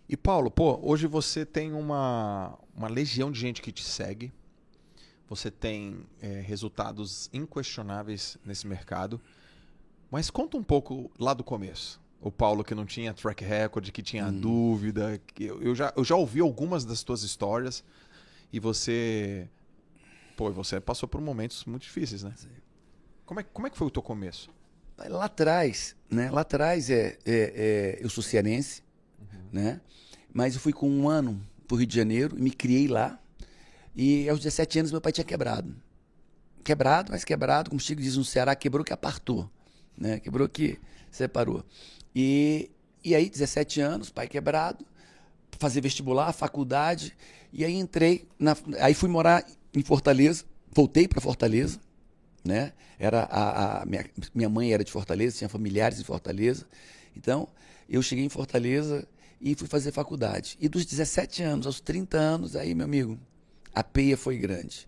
E Paulo, pô, hoje você tem uma legião de gente que te segue, você tem resultados inquestionáveis nesse mercado, mas conta um pouco lá do começo. O Paulo que não tinha track record, que tinha Hum, dúvida. Eu já ouvi algumas das tuas histórias e você passou por momentos muito difíceis, né? Como é que foi o teu começo? Lá atrás, né? Lá atrás eu sou cearense, né? Mas eu fui com 1 ano pro Rio de Janeiro e me criei lá. E aos 17 anos meu pai tinha quebrado. Quebrado, mas quebrado, como o Chico diz no Ceará, quebrou que apartou, né? Quebrou que separou. E, e aí, 17 anos, pai quebrado, fazer vestibular, faculdade, e aí aí fui morar em Fortaleza, voltei para Fortaleza, né? Minha mãe era de Fortaleza, tinha familiares em Fortaleza. Então, eu cheguei em Fortaleza e fui fazer faculdade. E dos 17 anos aos 30 anos, aí, meu amigo, a peia foi grande.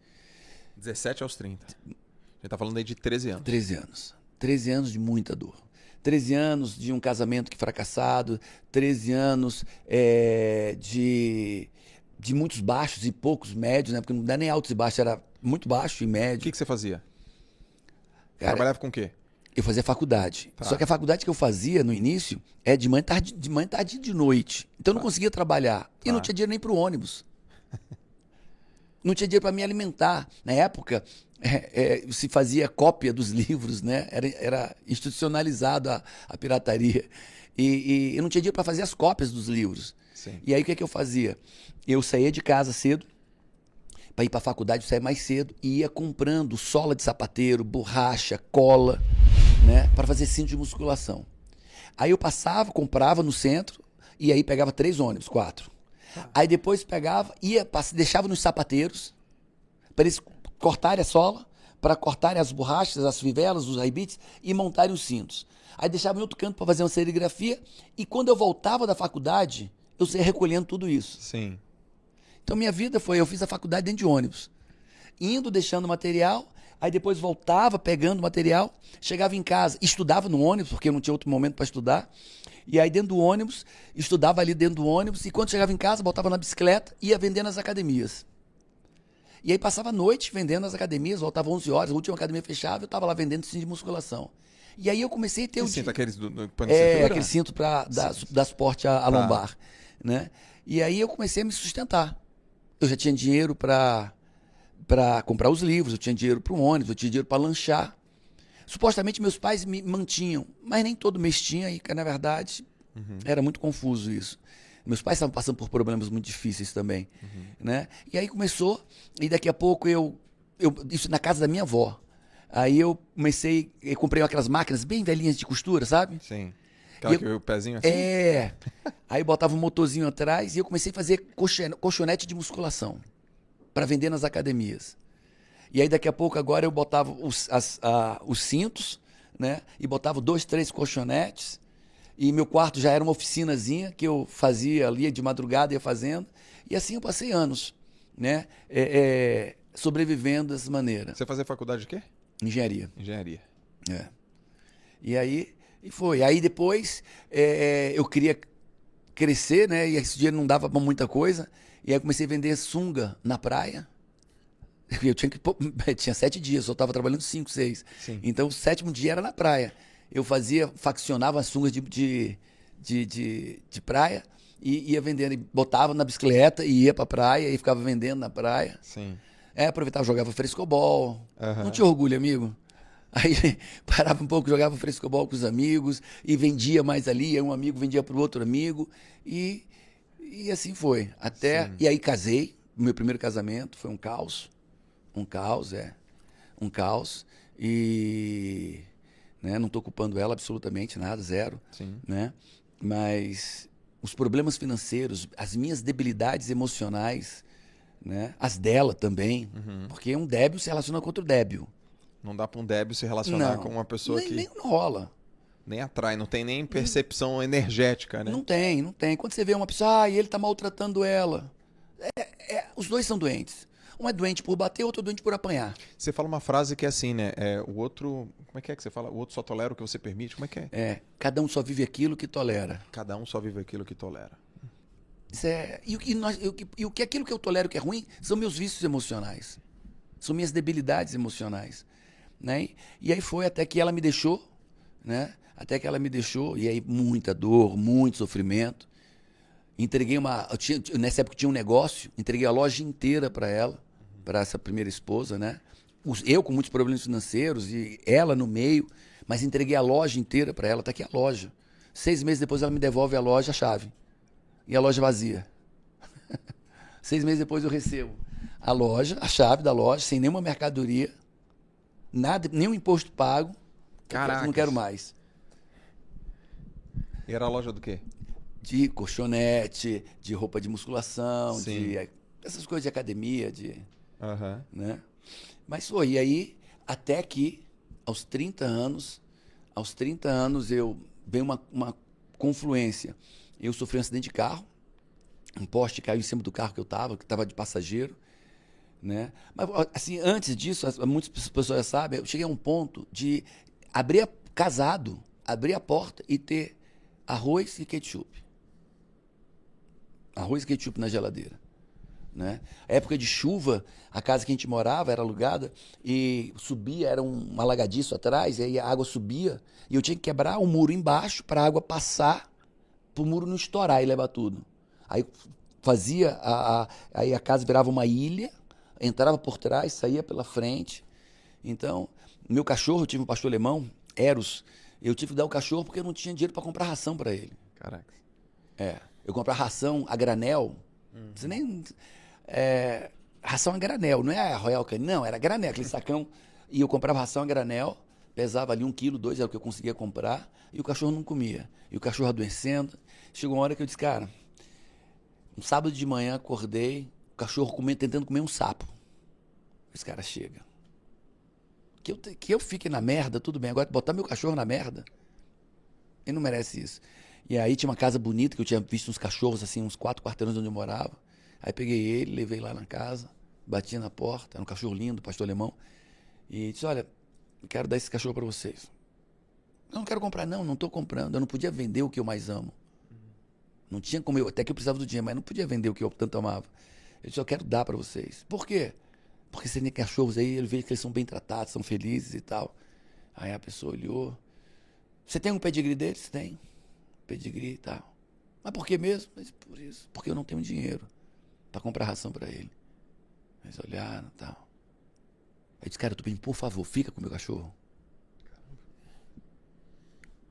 17 aos 30. A gente tá falando aí de 13 anos. 13 anos. 13 anos de muita dor. 13 anos de um casamento que fracassado, 13 anos de muitos baixos e poucos médios, né? Porque não dá nem altos e baixos, era muito baixo e O que médio. que você fazia? Cara, Trabalhava com o quê? eu fazia faculdade. Só que Tá, a faculdade que eu fazia no início é de manhã, tarde e de noite. Então eu não tá, conseguia trabalhar. E não tá. tinha dinheiro nem para o ônibus. Não tinha dinheiro para me alimentar. Na época, se fazia cópia dos livros, né? Era institucionalizado a pirataria. E eu não tinha dinheiro para fazer as cópias dos livros. Sim. E aí o que eu fazia? Eu saía de casa cedo, para ir para a faculdade, eu saía mais cedo e ia comprando sola de sapateiro, borracha, cola, né? Para fazer cinto de musculação. Aí eu passava, comprava no centro, e aí pegava 3 ônibus, 4. Tá. Aí depois pegava, deixava nos sapateiros, para eles cortarem a sola, para cortarem as borrachas, as fivelas, os arrebites e montarem os cintos. Aí deixava em outro canto para fazer uma serigrafia, e quando eu voltava da faculdade, eu saía recolhendo tudo isso. Sim. Então minha vida foi, eu fiz a faculdade dentro de ônibus, indo, deixando material, aí depois voltava pegando material, chegava em casa, estudava no ônibus, porque eu não tinha outro momento para estudar, e aí dentro do ônibus, estudava ali dentro do ônibus, e quando chegava em casa, voltava na bicicleta e ia vender nas academias. E aí passava a noite vendendo nas academias, voltava 11 horas, a última academia fechava, eu estava lá vendendo cinto de musculação. E aí eu comecei a ter Que o cinto? dia. Aqueles do pano de cintura? Aquele cinto para Sim. dar suporte à Tá. lombar, né? E aí eu comecei a me sustentar. Eu já tinha dinheiro para comprar os livros, eu tinha dinheiro para o ônibus, eu tinha dinheiro para lanchar. Supostamente meus pais me mantinham, mas nem todo mês tinha, e na verdade Uhum. era muito confuso isso. Meus pais estavam passando por problemas muito difíceis também, né? E aí começou, e daqui a pouco isso na casa da minha avó. Aí eu comprei aquelas máquinas bem velhinhas de costura, sabe? Sim. E Aquela que o pezinho assim? é. Aí botava um motorzinho atrás e eu comecei a fazer colchonete de musculação para vender nas academias. E aí daqui a pouco agora eu botava os cintos, né? E botava 2, 3 colchonetes. E meu quarto já era uma oficinazinha que eu fazia ali de madrugada, ia fazendo. E assim eu passei anos, né? Sobrevivendo dessa maneira. Você fazia faculdade de quê? Engenharia. Engenharia. É. E aí, e foi. Aí depois eu queria crescer, né? E esse dinheiro não dava pra muita coisa. E aí eu comecei a vender sunga na praia. Eu tinha que tinha 7 dias, só estava trabalhando 5, 6. Sim. Então o sétimo dia era na praia. Eu faccionava as sungas de praia e ia vendendo. E botava na bicicleta e ia pra praia e ficava vendendo na praia. Sim. Aproveitava, jogava frescobol. Não Aham. tinha orgulho, amigo. Aí parava um pouco, jogava frescobol com os amigos e vendia mais ali. Aí um amigo vendia para o outro amigo e, e assim foi. Sim. E aí casei. Meu primeiro casamento foi um caos. Um caos, um caos. E né, não estou culpando ela absolutamente nada, zero. Sim. Né? Mas os problemas financeiros, as minhas debilidades emocionais, né, as dela também, Uhum. porque um débil se relaciona com outro débil. Não dá pra um débil se relacionar com Não, uma pessoa nem que não rola. nem atrai, não tem nem percepção energética, né? Não tem, não tem. Quando você vê uma pessoa, e ele tá maltratando ela. Os dois são doentes. Um é doente por bater, outro é doente por apanhar. Você fala uma frase que é assim, né? O outro. Como é que você fala? O outro só tolera o que você permite? Como é que é? Cada um só vive aquilo que tolera. Cada um só vive aquilo que tolera. Aquilo que eu tolero que é ruim são meus vícios emocionais. São minhas debilidades emocionais. Né? E aí foi até que ela me deixou, né? Até que ela me deixou, e aí muita dor, muito sofrimento. Entreguei nessa época tinha um negócio, entreguei a loja inteira para ela, para essa primeira esposa, né? Eu com muitos problemas financeiros e ela no meio, mas entreguei a loja inteira para ela, tá aqui a loja. 6 meses depois ela me devolve a loja, a chave. E a loja vazia. 6 meses depois eu recebo a loja, a chave da loja, sem nenhuma mercadoria, nada, nenhum imposto pago. Caraca. Não quero mais. E era a loja do quê? De colchonete, de roupa de musculação, Sim. de essas coisas de academia, Aham. né? Mas foi, e aí, até que, aos 30 anos, eu veio uma confluência. Eu sofri um acidente de carro, um poste caiu em cima do carro que que estava de passageiro, né? Mas, assim, antes disso, muitas pessoas já sabem, eu cheguei a um ponto de casado, abrir a porta e ter arroz e ketchup. Arroz e ketchup na geladeira. Né? Época de chuva, a casa que a gente morava era alugada e subia, era um alagadiço atrás, e aí a água subia e eu tinha que quebrar o muro embaixo para a água passar, para o muro não estourar e levar tudo. Aí fazia, aí a casa virava uma ilha, entrava por trás, saía pela frente. Então, meu cachorro, eu tive um pastor alemão, Eros, eu tive que dar o cachorro porque eu não tinha dinheiro para comprar ração para ele. Caraca. Eu comprava ração a granel, você nem... ração a granel, não é a Royal Canin, não, era granel, aquele sacão. E eu comprava ração a granel, pesava ali 1 quilo, 2 era o que eu conseguia comprar, e o cachorro não comia. E o cachorro adoecendo. Chegou uma hora que eu disse, cara, um sábado de manhã acordei, o cachorro tentando comer um sapo. Esse cara chega. Que eu fique na merda, tudo bem. Agora, botar meu cachorro na merda, ele não merece isso. E aí tinha uma casa bonita, que eu tinha visto uns cachorros, assim, uns 4 quarteirões onde eu morava. Aí peguei ele, levei lá na casa, bati na porta, era um cachorro lindo, pastor alemão, e disse, olha, quero dar esse cachorro para vocês. Eu não quero comprar, não estou comprando. Eu não podia vender o que eu mais amo. Não tinha como até que eu precisava do dinheiro, mas não podia vender o que eu tanto amava. Eu disse, eu quero dar para vocês. Por quê? Porque você tem cachorros aí, ele vê que eles são bem tratados, são felizes e tal. Aí a pessoa olhou. Você tem um pedigree deles? Tem. Pedigree e tal. Mas por que mesmo? Mas por isso. Porque eu não tenho dinheiro para comprar ração para ele. Eles olharam e tal. Aí disse, cara, eu tô pedindo, por favor, fica com o meu cachorro.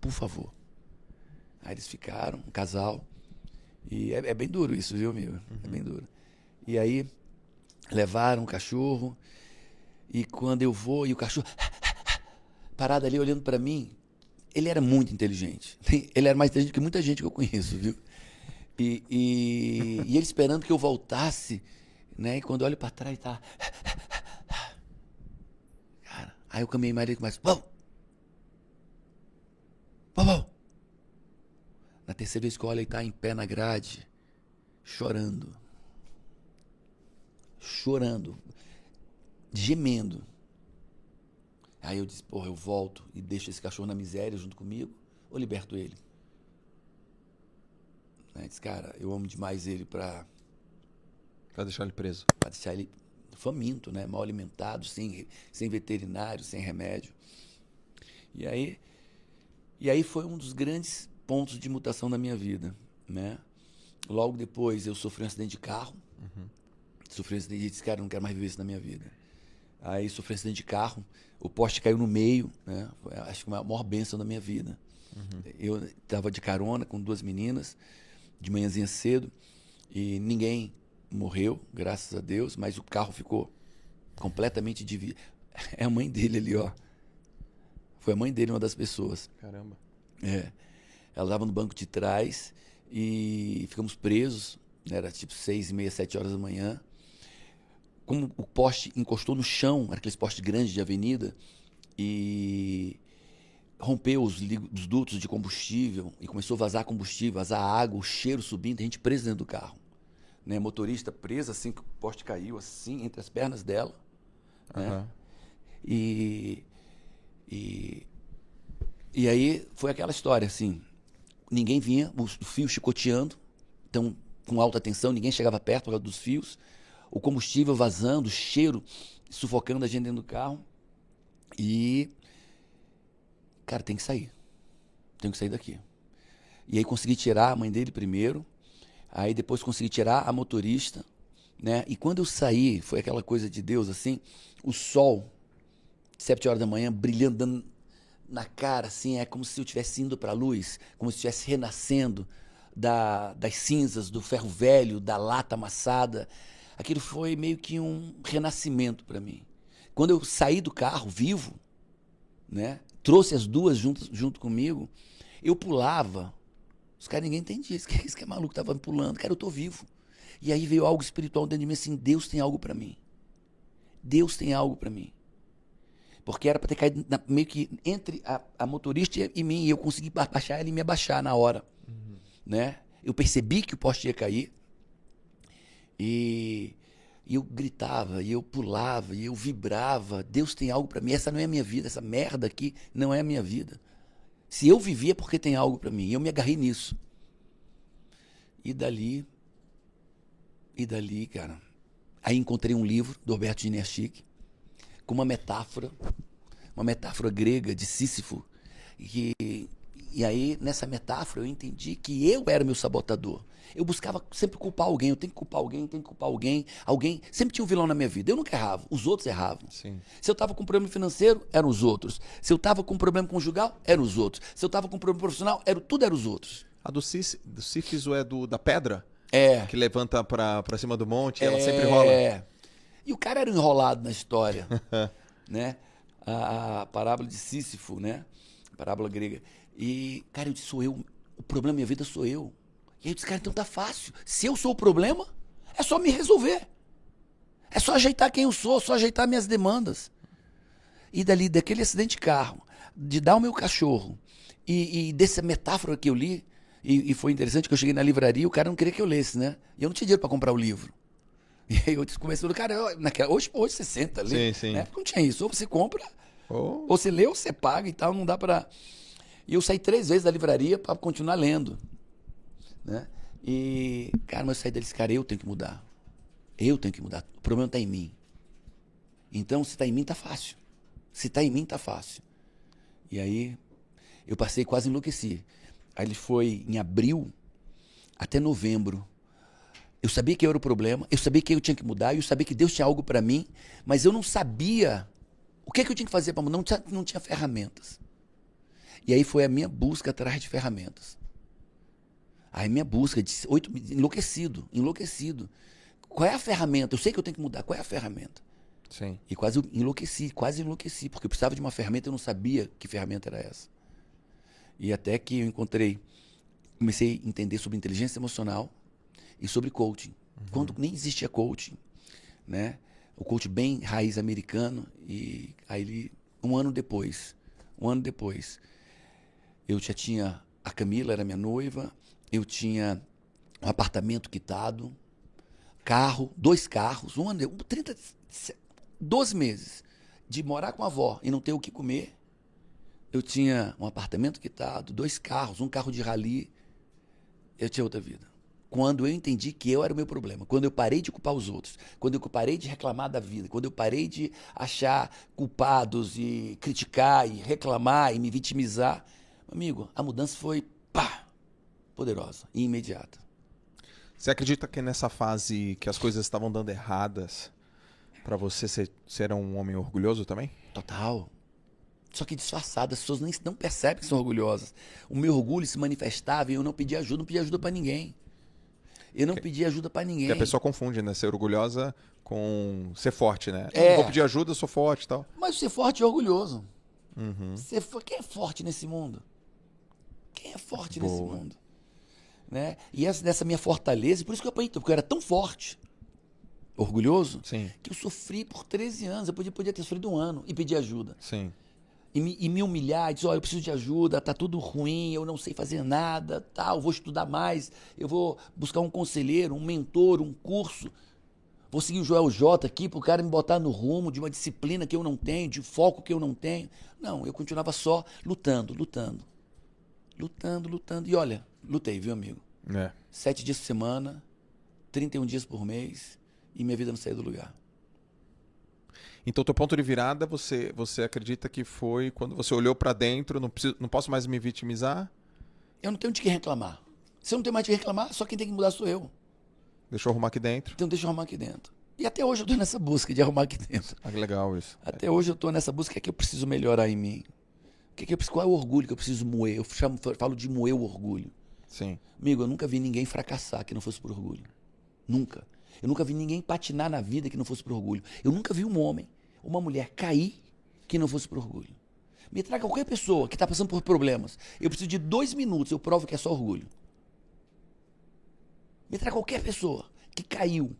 Por favor. Aí eles ficaram, um casal. E é bem duro isso, viu, amigo? É bem duro. E aí levaram o cachorro. E quando eu vou, e o cachorro parado ali olhando para mim, ele era muito inteligente. Ele era mais inteligente que muita gente que eu conheço, viu? E ele esperando que eu voltasse, né? E quando eu olho para trás, tá... Cara, aí eu caminhei mais e começo... Vamos! Vamos! Na terceira vez que eu olho, ele tá em pé na grade, chorando. Chorando. Gemendo. Aí eu disse, porra, eu volto e deixo esse cachorro na miséria junto comigo ou liberto ele? Aí disse, cara, eu amo demais ele pra deixar ele preso. Pra deixar ele faminto, né? Mal alimentado, sem veterinário, sem remédio. E aí foi um dos grandes pontos de mutação da minha vida, né? Logo depois eu sofri um acidente de carro. Sofri um acidente e disse, cara, eu não quero mais viver isso na minha vida. Aí sofri um acidente de carro, o poste caiu no meio, né? Foi, acho que a maior bênção da minha vida. Eu estava de carona com 2 meninas, de manhãzinha cedo, e ninguém morreu, graças a Deus, mas o carro ficou completamente dividido. É a mãe dele ali, ó. Foi a mãe dele, uma das pessoas. Caramba. Ela estava no banco de trás e ficamos presos, né? Era tipo 6h30, 7 horas da manhã. Como o poste encostou no chão, era aqueles postes grandes de avenida, e rompeu os dutos de combustível e começou a vazar combustível, vazar água, o cheiro subindo, a gente preso dentro do carro. Né? Motorista preso, assim que o poste caiu, assim, entre as pernas dela. Né? E aí foi aquela história, assim, ninguém vinha, o fio chicoteando, então com alta tensão, ninguém chegava perto por causa dos fios, o combustível vazando, o cheiro sufocando a gente dentro do carro. E, cara, tem que sair. Tenho que sair daqui. E aí consegui tirar a mãe dele primeiro, aí depois consegui tirar a motorista, né? E quando eu saí, foi aquela coisa de Deus, assim, o sol, 7 horas da manhã, brilhando, dando na cara, assim, é como se eu estivesse indo para a luz, como se eu estivesse renascendo das cinzas, do ferro velho, da lata amassada. Aquilo foi meio que um renascimento para mim. Quando eu saí do carro vivo, né, trouxe as duas junto comigo, eu pulava. Os caras, ninguém entendia. Esse que é maluco, tava pulando. Cara, eu tô vivo. E aí veio algo espiritual dentro de mim, assim, Deus tem algo para mim. Deus tem algo para mim. Porque era para ter caído meio que entre a motorista e mim, e eu consegui baixar ela e me abaixar na hora. Né? Eu percebi que o poste ia cair, e eu gritava, e eu pulava, e eu vibrava. Deus tem algo para mim. Essa não é a minha vida, essa merda aqui não é a minha vida. Se eu vivi é porque tem algo para mim. E eu me agarrei nisso. E dali, cara, aí encontrei um livro do Roberto Ginerschick com uma metáfora grega de Sísifo. E aí, nessa metáfora, eu entendi que eu era meu sabotador. Eu buscava sempre culpar alguém, eu tenho que culpar alguém. Alguém sempre tinha um vilão na minha vida. Eu nunca errava, os outros erravam. Sim. Se eu estava com um problema financeiro, eram os outros. Se eu estava com um problema conjugal, eram os outros. Se eu estava com um problema profissional, tudo eram os outros. A do Sífiso é da pedra? É. Que levanta pra cima do monte e ela sempre rola. É. E o cara era enrolado na história. Né? A parábola de Sísifo, né? A parábola grega. E, cara, eu disse, sou eu. O problema da minha vida sou eu. E aí eu disse, cara, então tá fácil. Se eu sou o problema, é só me resolver. É só ajeitar quem eu sou, só ajeitar minhas demandas. E daquele acidente de carro, de dar o meu cachorro, e dessa metáfora que eu li, e foi interessante que eu cheguei na livraria e o cara não queria que eu lesse, né? E eu não tinha dinheiro para comprar o livro. E aí eu comecei a cara, hoje você senta ali. Sim. Né? Não tinha isso. Ou você compra, ou você lê, ou você paga e tal, não dá para... E eu saí 3 vezes da livraria para continuar lendo. Né? E, cara, mas eu saí deles, cara, eu tenho que mudar. Eu tenho que mudar. O problema está em mim. Então, se está em mim, tá fácil. Se está em mim, tá fácil. E aí, eu passei, quase enlouqueci. Aí ele foi em abril até novembro. Eu sabia que eu era o problema, eu sabia que eu tinha que mudar, eu sabia que Deus tinha algo para mim, mas eu não sabia o que eu tinha que fazer para mudar, não tinha ferramentas. E aí foi a minha busca atrás de ferramentas. Aí minha busca de enlouquecido. Qual é a ferramenta? Eu sei que eu tenho que mudar, qual é a ferramenta? Sim. E quase enlouqueci, porque eu precisava de uma ferramenta, eu não sabia que ferramenta era essa. E até que eu comecei a entender sobre inteligência emocional e sobre coaching. Quando nem existia coaching, né? O coaching bem raiz americano. E aí, um ano depois, eu já tinha a Camila, era minha noiva, eu tinha um apartamento quitado, carro, 2 carros, 12 meses de morar com a avó e não ter o que comer. Eu tinha um apartamento quitado, 2 carros, um carro de rally. Eu tinha outra vida. Quando eu entendi que eu era o meu problema, quando eu parei de culpar os outros, quando eu parei de reclamar da vida, quando eu parei de achar culpados e criticar e reclamar e me vitimizar, amigo, a mudança foi poderosa e imediata. Você acredita que nessa fase que as coisas estavam dando erradas, pra você ser um homem orgulhoso também? Total. Só que disfarçado, as pessoas não percebem que são orgulhosas. O meu orgulho se manifestava e eu não pedia ajuda para ninguém. Eu não pedi ajuda pra ninguém. Porque a pessoa confunde, né? Ser orgulhosa com ser forte, né? É. Não vou pedir ajuda, eu sou forte e tal. Mas ser forte é orgulhoso. Uhum. Quem é forte nesse mundo? Quem é forte Boa. nesse mundo? Né? E dessa minha fortaleza, por isso que eu apanhei, porque eu era tão forte, orgulhoso, Sim. que eu sofri por 13 anos. Eu podia ter sofrido 1 ano e pedir ajuda. Sim. E me humilhar, dizer, eu preciso de ajuda, tá tudo ruim, eu não sei fazer nada, tal, vou estudar mais, eu vou buscar um conselheiro, um mentor, um curso, vou seguir o Joel J aqui para o cara me botar no rumo de uma disciplina que eu não tenho, de foco que eu não tenho. Não, eu continuava só lutando. E olha, lutei, viu, amigo? 7 dias por semana, 31 dias por mês e minha vida não saía do lugar. Então, teu ponto de virada, você acredita que foi quando você olhou pra dentro, não posso mais me vitimizar? Eu não tenho de que reclamar. Se eu não tenho mais de que reclamar, só quem tem que mudar sou eu. Deixa eu arrumar aqui dentro. Então deixa eu arrumar aqui dentro. E até hoje eu tô nessa busca de arrumar aqui dentro. Ah, que legal isso. Até hoje eu tô nessa busca. O que é que eu preciso melhorar em mim? Qual é o orgulho que eu preciso moer? Eu falo de moer o orgulho. Sim. Amigo, eu nunca vi ninguém fracassar que não fosse por orgulho. Nunca. Eu nunca vi ninguém patinar na vida que não fosse por orgulho. Eu nunca vi um homem, uma mulher cair que não fosse por orgulho. Me traga qualquer pessoa que está passando por problemas. Eu preciso de 2 minutos, eu provo que é só orgulho. Me traga qualquer pessoa que caiu,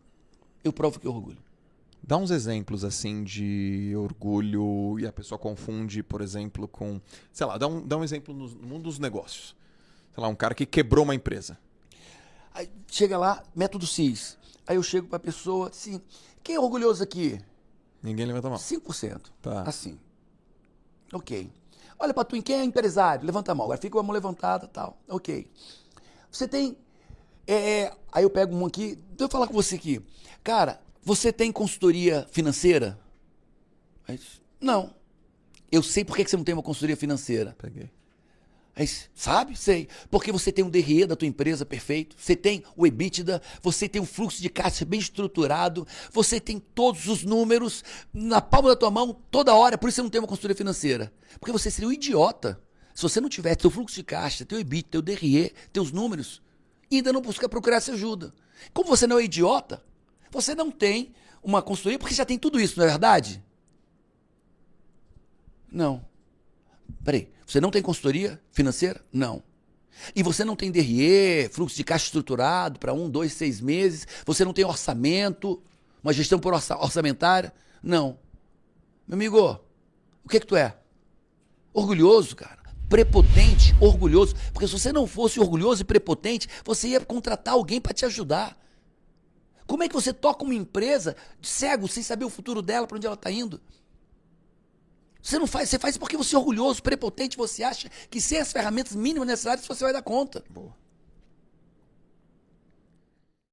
eu provo que é orgulho. Dá uns exemplos, assim, de orgulho e a pessoa confunde, por exemplo, com... Sei lá, dá um exemplo no mundo dos negócios. Sei lá, um cara que quebrou uma empresa. Aí chega lá, método CIS. Aí eu chego para a pessoa, assim, quem é orgulhoso aqui? Ninguém levanta a mão. 5%. Tá. Assim. Ok. Olha para tu, quem é empresário? Levanta a mão. Agora fica com a mão levantada e tal. Ok. Você tem... Aí eu pego um aqui, deixa eu falar com você aqui. Cara, você tem consultoria financeira? Aí, não. Eu sei por que você não tem uma consultoria financeira. Peguei. Aí, sabe? Sei. Porque você tem um DRE da tua empresa perfeito, você tem o EBITDA, você tem um fluxo de caixa bem estruturado, você tem todos os números na palma da tua mão toda hora, por isso você não tem uma consultoria financeira. Porque você seria um idiota se você não tivesse teu fluxo de caixa, teu EBITDA, teu DRE, teus números, e ainda não procurar essa ajuda. Como você não é idiota, você não tem uma consultoria porque já tem tudo isso, não é verdade? Não. Peraí, você não tem consultoria financeira? Não. E você não tem DRE, fluxo de caixa estruturado para 1, 2, 6 meses? Você não tem orçamento, uma gestão por orçamentária? Não. Meu amigo, o que tu é? Orgulhoso, cara. Prepotente, orgulhoso. Porque se você não fosse orgulhoso e prepotente, você ia contratar alguém para te ajudar. Como é que você toca uma empresa cego, sem saber o futuro dela, para onde ela está indo? Você não faz, você faz porque você é orgulhoso, prepotente, você acha que sem as ferramentas mínimas necessárias você vai dar conta. Boa.